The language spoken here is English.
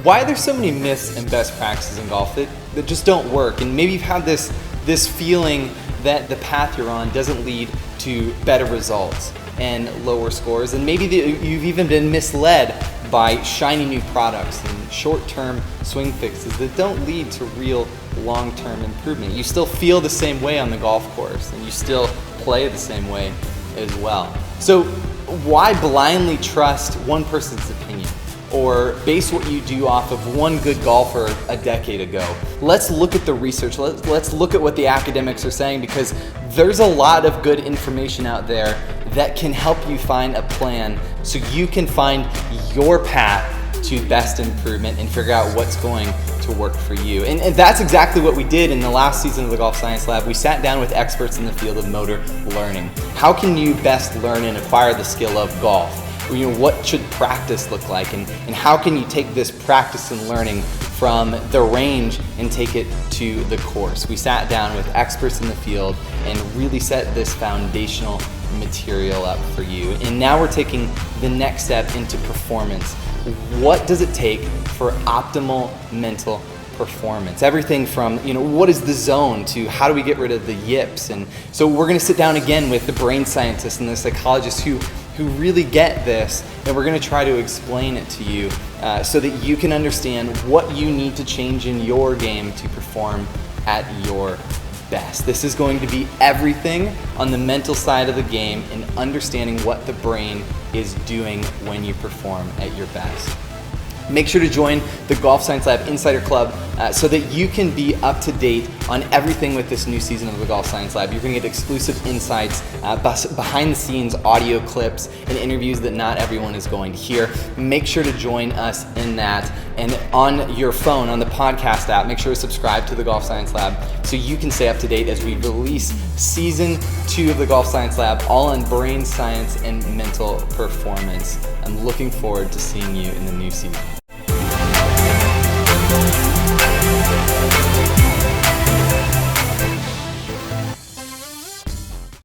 why there's so many myths and best practices in golf that just don't work. And maybe you've had this feeling that the path you're on doesn't lead to better results and lower scores. And maybe you've even been misled by shiny new products and short-term swing fixes that don't lead to real long-term improvement. You still feel the same way on the golf course, and you still play the same way as well. So why blindly trust one person's opinion or base what you do off of one good golfer a decade ago? Let's look at the research. Let's look at what the academics are saying, because there's a lot of good information out there that can help you find a plan so you can find your path to best improvement and figure out what's going to work for you. And that's exactly what we did in the last season of the Golf Science Lab. We sat down with experts in the field of motor learning. How can you best learn and acquire the skill of golf? What should practice look like, and how can you take this practice and learning from the range and take it to the course? We sat down with experts in the field and really set this foundational material up for you. And now we're taking the next step into performance. What does it take for optimal mental performance? Everything from, what is the zone to how do we get rid of the yips? And so we're going to sit down again with the brain scientists and the psychologists who really get this, and we're going to try to explain it to you so that you can understand what you need to change in your game to perform at your best. This is going to be everything on the mental side of the game and understanding what the brain is doing when you perform at your best. Make sure to join the Golf Science Lab Insider Club so that you can be up to date on everything with this new season of the Golf Science Lab. You're going to get exclusive insights, behind the scenes audio clips, and interviews that not everyone is going to hear. Make sure to join us in that. And on your phone, on the podcast app, make sure to subscribe to the Golf Science Lab so you can stay up to date as we release season 2 of the Golf Science Lab, all on brain science and mental performance. I'm looking forward to seeing you in the new season.